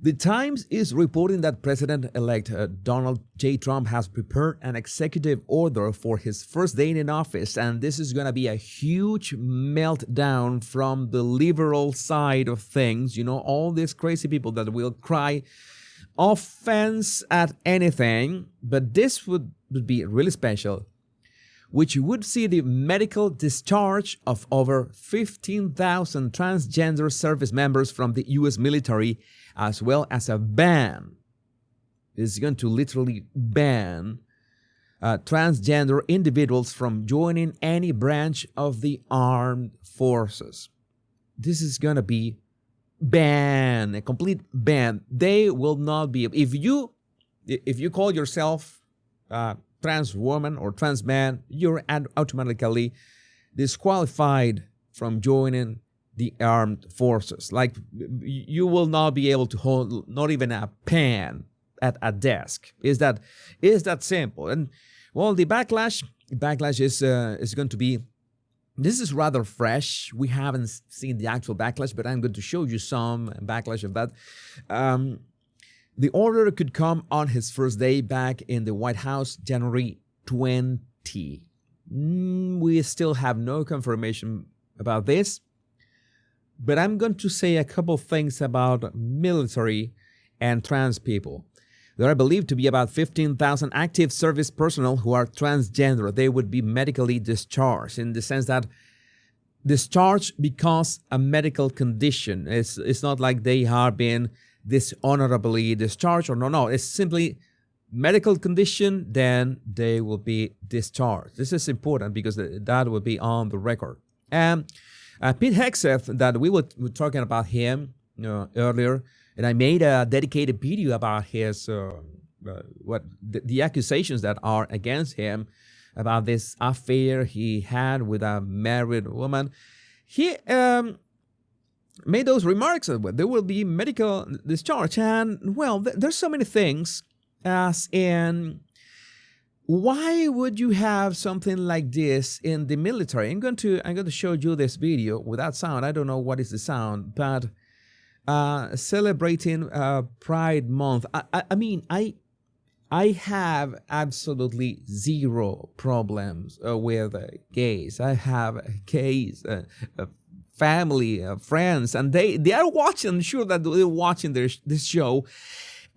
The Times is reporting that President-elect Donald J. Trump has prepared an executive order for his first day in office, and this is going to be a huge meltdown from the liberal side of things. You know, all these crazy people that will cry offense at anything, but this would be really special, which would see the medical discharge of over 15,000 transgender service members from the U.S. military, as well as a ban. It's going to literally ban transgender individuals from joining any branch of the armed forces. This is going to be ban, a complete ban. They will not be, if you call yourself trans woman or trans man, you're automatically disqualified from joining the armed forces. Like, you will not be able to hold not even a pen at a desk. Is that simple? And well, the backlash is going to be, this is rather fresh. We haven't seen the actual backlash, but I'm going to show you some backlash of that. The order could come on his first day back in the White House, January 20. We still have no confirmation about this, but I'm going to say a couple things about military and trans people. There are believed to be about 15,000 active service personnel who are transgender. They would be medically discharged, in the sense that discharged because a medical condition. It's not like they are being dishonorably discharged, or no, it's simply medical condition, then they will be discharged. This is important because that will be on the record. And Pete Hegseth, that we were talking about him earlier, and I made a dedicated video about his the accusations that are against him about this affair he had with a married woman. He made those remarks that there will be medical discharge, and well, there's so many things, as in, why would you have something like this in the military? I'm going to show you this video without sound. I don't know what is the sound, but celebrating Pride Month. I mean, I have absolutely zero problems with gays. I have gays, family, friends, and they are watching. I'm sure that they're watching this show,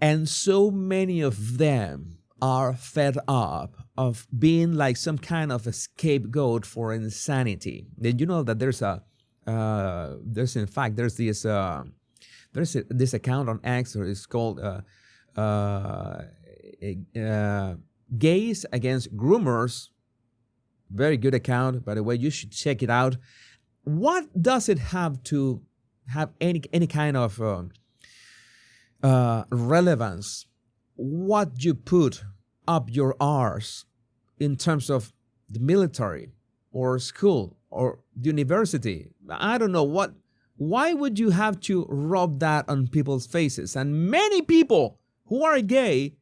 and so many of them are fed up of being like some kind of a scapegoat for insanity. Did you know that there's this account on X, or it's called Gays Against Groomers. Very good account, by the way. You should check it out. What does it have to have any kind of relevance? What you put up your arse in terms of the military or school or the university? I don't know what. Why would you have to rub that on people's faces? And many people who are gay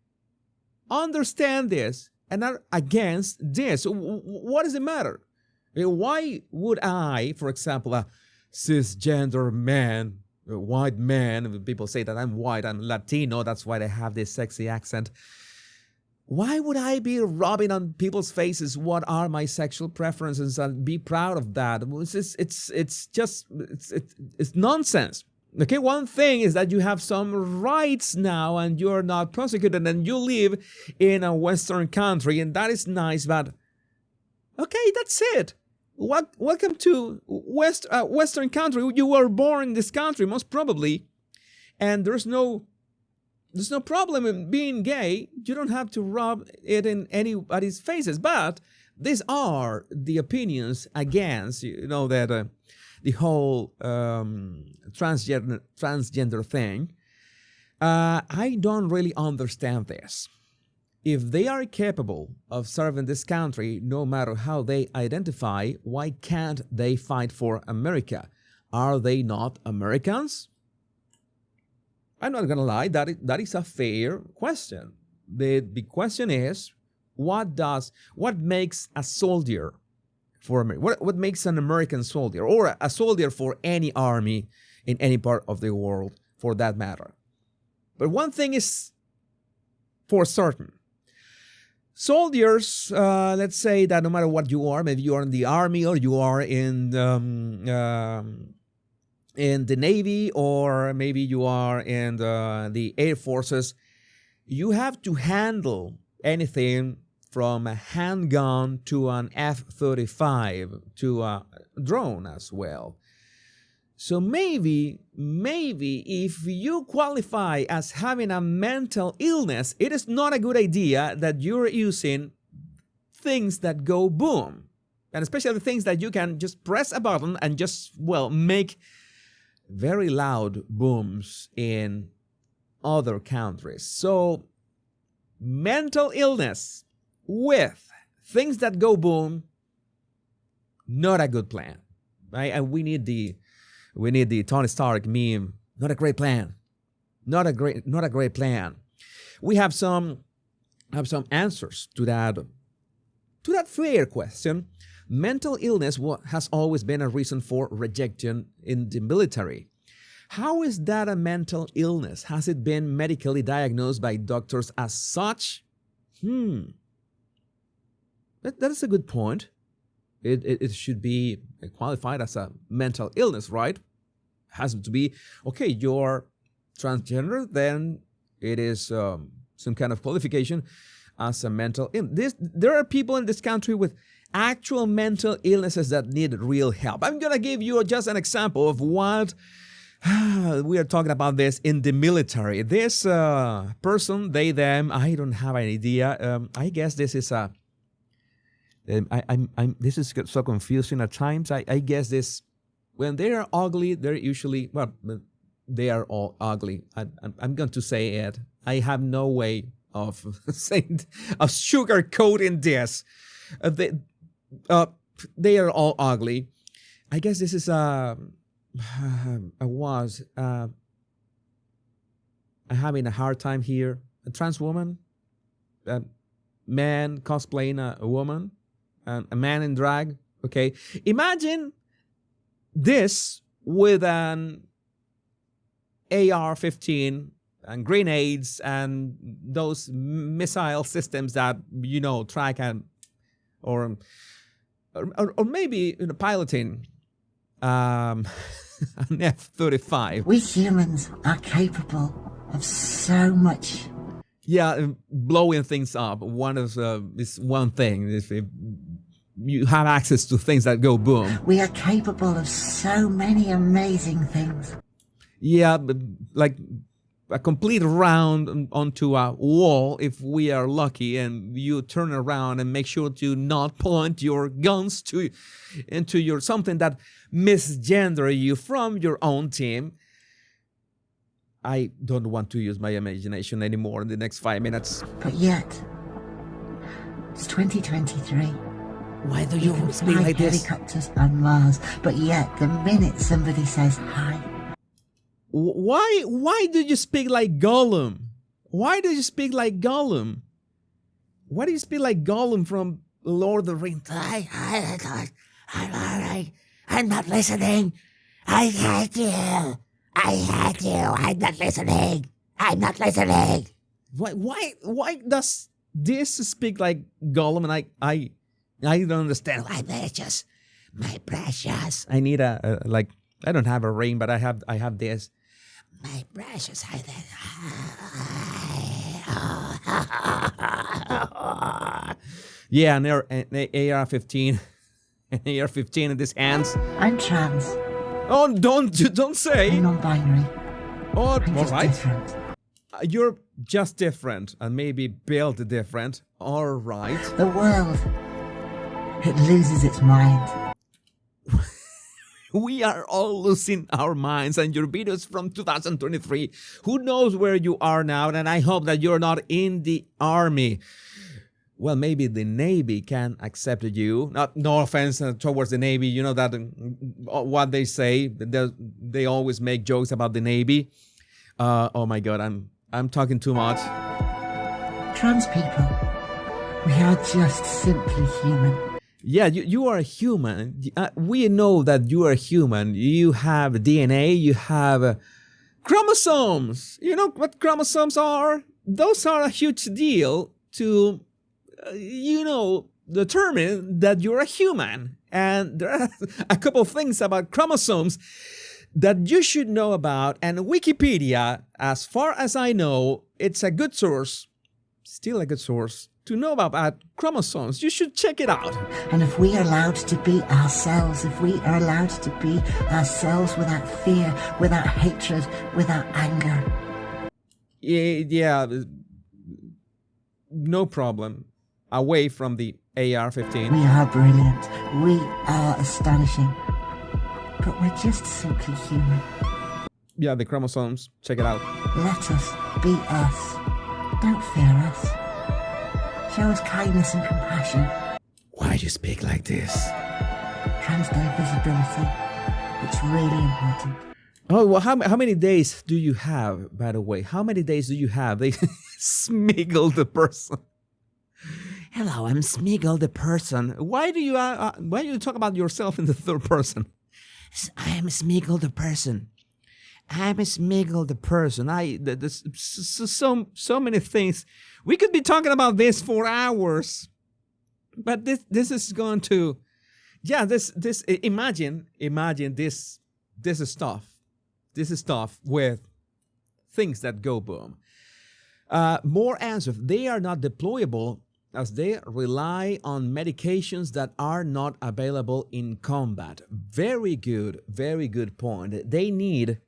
understand this and are against this. What does it matter? Why would I, for example, a cisgender man, a white man, people say that I'm white, I'm Latino, that's why they have this sexy accent. Why would I be rubbing on people's faces what are my sexual preferences and be proud of that? It's nonsense. Okay, one thing is that you have some rights now and you're not prosecuted and you live in a Western country, and that is nice, but okay, that's it. Welcome to Western country. You were born in this country, most probably, and there's no problem in being gay. You don't have to rub it in anybody's faces. But these are the opinions against, that the whole transgender thing. I don't really understand this. If they are capable of serving this country, no matter how they identify, why can't they fight for America? Are they not Americans? I'm not going to lie, that is a fair question. The question is, what makes a soldier for America? What makes an American soldier, or a soldier for any army in any part of the world, for that matter? But one thing is for certain. Soldiers, let's say that no matter what you are, maybe you are in the army or you are in the Navy, or maybe you are in the Air Forces, you have to handle anything from a handgun to an F-35 to a drone as well. So maybe if you qualify as having a mental illness, it is not a good idea that you're using things that go boom. And especially the things that you can just press a button and just, well, make very loud booms in other countries. So mental illness with things that go boom, not a good plan, right? And we need the Tony Stark meme. Not a great plan. Not a great plan. We have some answers to that fair question. Mental illness has always been a reason for rejection in the military. How is that a mental illness? Has it been medically diagnosed by doctors as such? That is a good point. It should be qualified as a mental illness, right? Has to be, okay, you're transgender, then it is some kind of qualification as a mental illness. There are people in this country with actual mental illnesses that need real help. I'm going to give you just an example of what we are talking about this in the military. This person, they, them, I don't have an idea. I guess this is a... this is so confusing at times. I guess this, when they are ugly, they're usually, well, they are all ugly. I'm going to say it. I have no way of saying, of sugarcoating this. They are all ugly. I guess this is I'm having a hard time here. A trans woman, a man cosplaying a woman. A man in drag, okay? Imagine this with an AR-15 and grenades and those missile systems that, track and, or maybe piloting an F-35. We humans are capable of so much. Yeah, blowing things up. One of is one thing. If you have access to things that go boom. We are capable of so many amazing things. Yeah, like a complete round onto a wall if we are lucky, and you turn around and make sure to not point your guns into your something that misgender you from your own team. I don't want to use my imagination anymore in the next 5 minutes. But yet, it's 2023. Why do you speak like this? Helicopters on Mars, but yet the minute somebody says hi. Why do you speak like Gollum? Why do you speak like Gollum? Why do you speak like Gollum from Lord of the Rings? I'm not listening. I hate you. I hate you. I'm not listening. I'm not listening. Why does this speak like Gollum? And I don't understand. My precious. My precious. I need a I don't have a ring, but I have this. My precious. Yeah, an AR-15. An AR-15 in his hands. I'm trans. Oh, don't say. I'm non-binary. Oh, I'm all just right. different. You're just different and maybe built different. All right. The world, it loses its mind. We are all losing our minds, and your videos from 2023. Who knows where you are now? And I hope that you're not in the army. Well, maybe the Navy can accept you. No offense towards the Navy. You know that what they say. They always make jokes about the Navy. Oh my God, I'm talking too much. Trans people, we are just simply human. Yeah, you are human. We know that you are human. You have DNA. You have Chromosomes. You know what chromosomes are? Those are a huge deal to, determine that you're a human. And there are a couple of things about chromosomes that you should know about. And Wikipedia, as far as I know, it's a good source, still a good source, to know about chromosomes. You should check it out. And if we are allowed to be ourselves, if we are allowed to be ourselves without fear, without hatred, without anger. Yeah, no problem. Away from the AR-15. We are brilliant. We are astonishing. But we're just simply human. Yeah, the chromosomes. Check it out. Let us be us. Don't fear us. Show us kindness and compassion. Why do you speak like this? Transgender visibility. It's really important. Oh, well, how many days do you have, by the way? How many days do you have? They smiggle the person. Hello, I'm Smiggle the person. Why do you talk about yourself in the third person? I'm Smiggle the person. I'm Smiggle the person. There's so many things. We could be talking about this for hours, but this is going to, imagine this stuff. This is stuff with things that go boom. More answers. They are not deployable as they rely on medications that are not available in combat. Very good point. They need,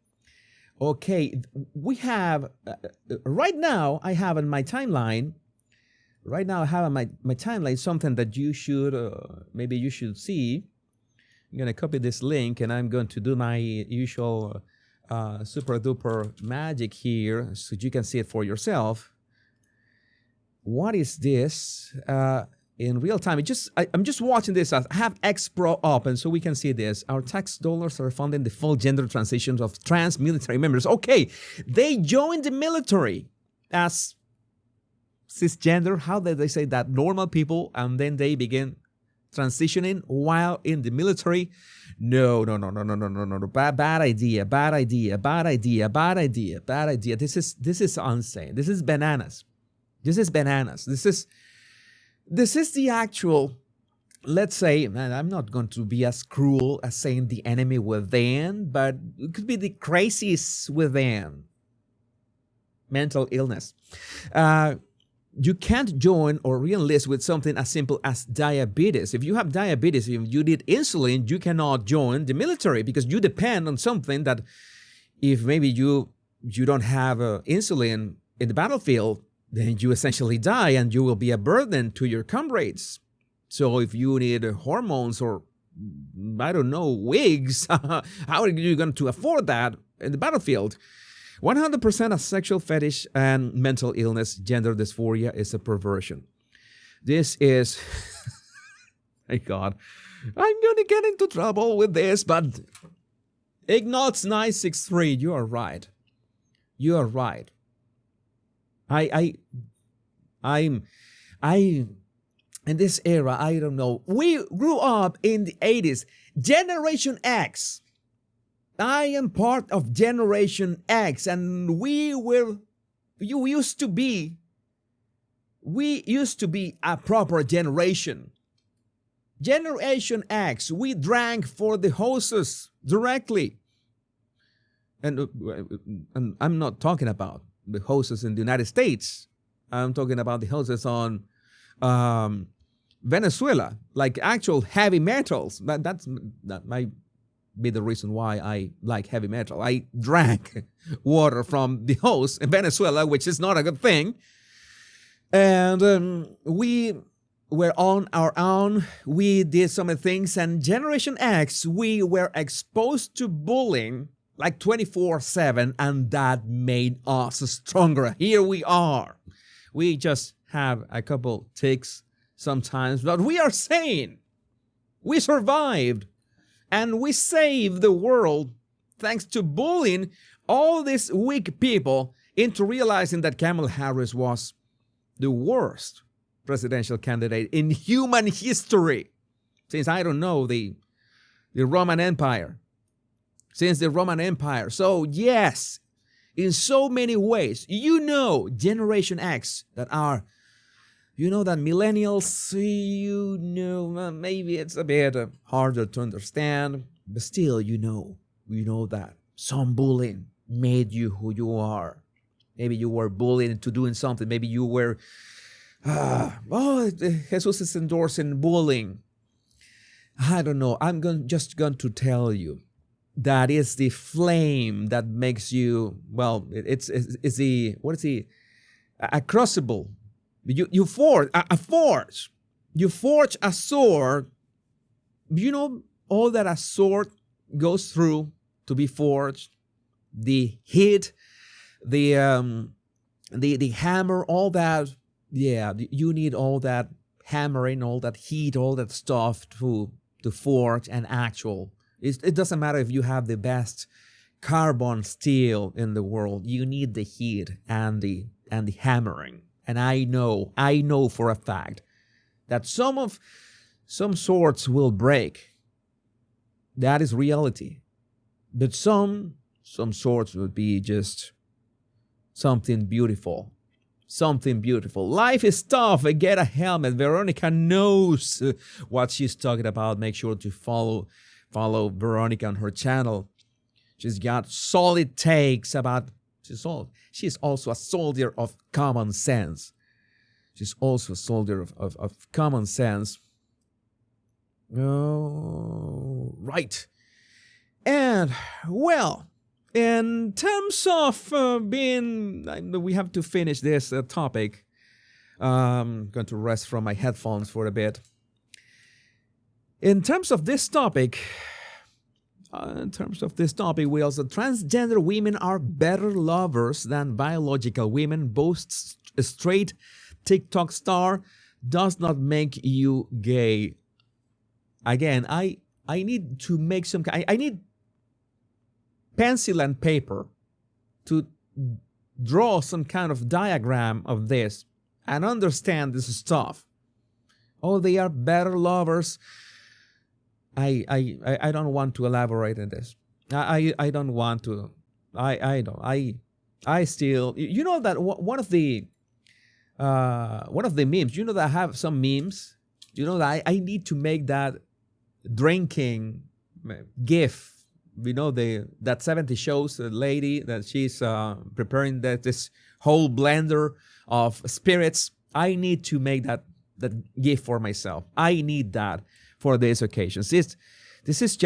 we have, right now I have on my timeline, something that you should, maybe you should see. I'm going to copy this link and I'm going to do my usual super duper magic here so you can see it for yourself. What is this in real time? I'm just watching this. I have X Pro open so we can see this. Our tax dollars are funding the full gender transitions of trans military members. Okay, they joined the military as cisgender. How did they say that? Normal people, and then they begin transitioning while in the military. No. Bad idea. This is insane. This is bananas. This is the actual, let's say, man, I'm not going to be as cruel as saying the enemy within, but it could be the crazies within. Mental illness. You can't join or re-enlist with something as simple as diabetes. If you have diabetes, if you need insulin, you cannot join the military because you depend on something that if maybe you don't have insulin in the battlefield, then you essentially die and you will be a burden to your comrades. So if you need hormones or, I don't know, wigs, how are you going to afford that in the battlefield? 100% of sexual fetish and mental illness, gender dysphoria, is a perversion. This is, my God, I'm going to get into trouble with this, but Ignots 963, you are right. You are right. I'm in this era, I don't know. We grew up in the 80s. Generation X. I am part of Generation X, and we used to be a proper generation. Generation X, we drank for the hoses directly. And I'm not talking about the hoses in the United States. I'm talking about the hoses on Venezuela, like actual heavy metals. That might be the reason why I like heavy metal. I drank water from the hose in Venezuela, which is not a good thing. And we were on our own. We did so many things. And Generation X, we were exposed to bullying like 24/7, and that made us stronger. Here we are. We just have a couple ticks sometimes, but we are sane. We survived, and we saved the world thanks to bullying all these weak people into realizing that Kamala Harris was the worst presidential candidate in human history since, I don't know, the Roman Empire. Since the Roman Empire. So yes, in so many ways. You know, Generation X that are, you know, that millennials, you know, maybe it's a bit harder to understand, but still, you know that some bullying made you who you are. Maybe you were bullied into doing something. Maybe you were, Jesus is endorsing bullying. I don't know. Just going to tell you that is the flame that makes you, well, it's the, what is the, a crucible. You forge a forge. You forge a sword. You know all that a sword goes through to be forged. The heat, the hammer, all that. Yeah, you need all that hammering, all that heat, all that stuff to forge an actual. It doesn't matter if you have the best carbon steel in the world. You need the heat and the hammering. And I know for a fact that some swords will break. That is reality. But some swords would be just something beautiful. Something beautiful. Life is tough. Get a helmet. Veronica knows what she's talking about. Make sure to follow Veronica on her channel. She's got solid takes about. She's also a soldier of common sense. She's also a soldier of common sense. Oh, right. And, well, in terms of we have to finish this topic. I'm going to rest from my headphones for a bit. In terms of this topic, we also, transgender women are better lovers than biological women. Boasts a straight TikTok star does not make you gay. Again, I need to make some. I need pencil and paper to draw some kind of diagram of this and understand this stuff. Oh, they are better lovers. I don't want to elaborate on this. I don't want to. I still, you know that one of the memes, you know that I have some memes, you know that I need to make that drinking gif. We know that 70 shows lady that she's preparing this whole blender of spirits. I need to make that gift for myself. I need that for these occasions. This is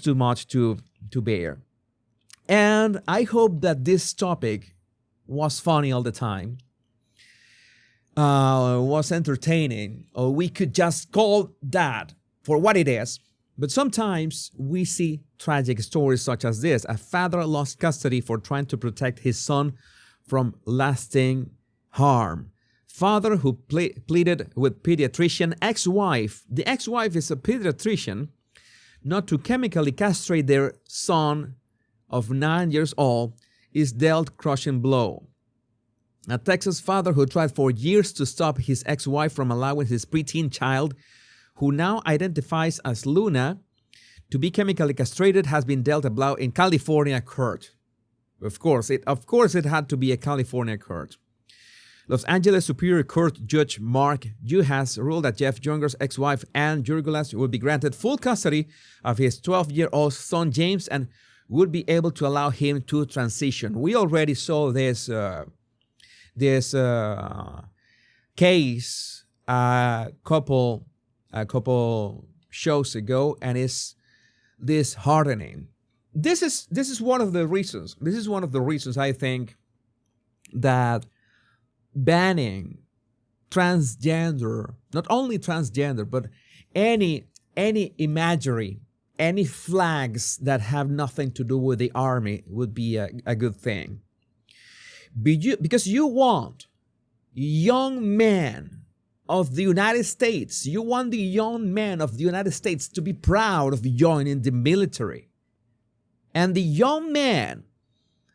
too much to bear. And I hope that this topic was funny all the time, was entertaining, or we could just call that for what it is. But sometimes we see tragic stories such as this. A father lost custody for trying to protect his son from lasting harm. Father who pleaded with pediatrician, ex-wife. The ex-wife is a pediatrician, not to chemically castrate their son of 9 years old, is dealt crushing blow. A Texas father who tried for years to stop his ex-wife from allowing his preteen child, who now identifies as Luna, to be chemically castrated, has been dealt a blow in California court. Of course, it had to be a California court. Los Angeles Superior Court Judge Mark Juhas ruled that Jeff Younger's ex-wife Ann Jurgulas will be granted full custody of his 12-year-old son James and would be able to allow him to transition. We already saw this case a couple shows ago, and it's disheartening. This is one of the reasons. This is one of the reasons I think that banning transgender, not only transgender, but any imagery, any flags that have nothing to do with the army would be a good thing. Because you want young men of the United States, you want the young men of the United States to be proud of joining the military. And the young men,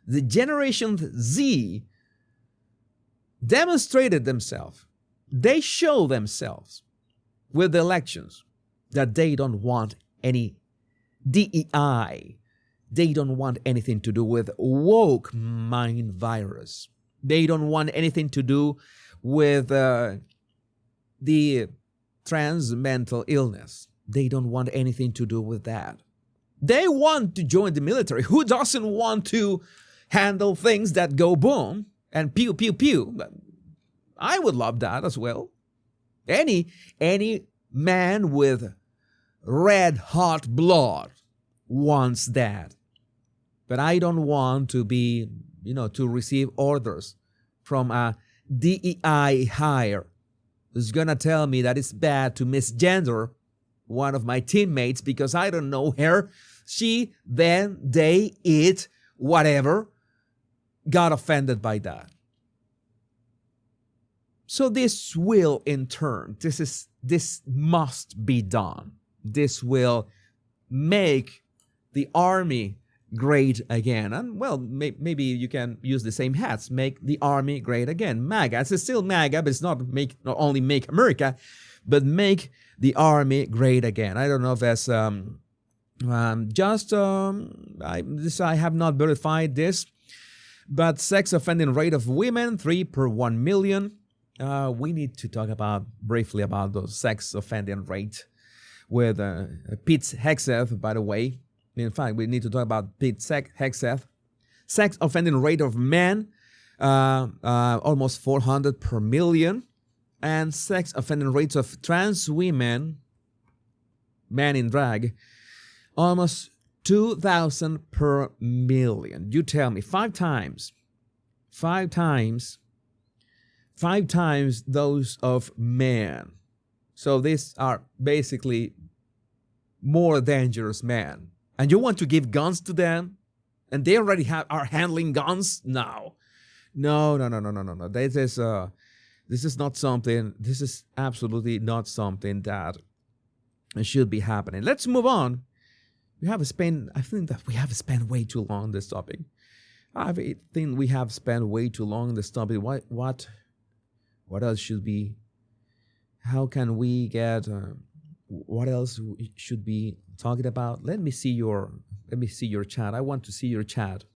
the Generation Z, demonstrated themselves. They show themselves with the elections that they don't want any DEI They don't want anything to do with woke mind virus. They don't want anything to do with the trans mental illness. They don't want anything to do with that. They want to join the military. Who doesn't want to handle things that go boom and pew, pew, pew? I would love that as well. Any man with red hot blood wants that. But I don't want to be, to receive orders from a DEI hire who's going to tell me that it's bad to misgender one of my teammates because I don't know her. She, then, they, it, whatever, got offended by that. So this will, in turn, this must be done. This will make the army great again. And well, maybe you can use the same hats. Make the army great again. MAGA. It's still MAGA, but it's not only make America, but make the army great again. I don't know if that's I have not verified this, but sex offending rate of women 3 per 1 million. We need to talk briefly about those sex offending rate with Pete Hegseth, by the way. In fact, we need to talk about Pete Hegseth. Sex offending rate of men, almost 400 per million. And sex offending rates of trans women, men in drag, almost 2,000 per million. You tell me, 5 times those of men. So these are basically more dangerous men. And you want to give guns to them? And they already are handling guns? No. This is not something, this is absolutely not something that should be happening. Let's move on. I think that we have spent way too long on this topic. I think we have spent way too long on this topic. What else should be? How can we get? What else should be talking about? Let me see your chat. I want to see your chat.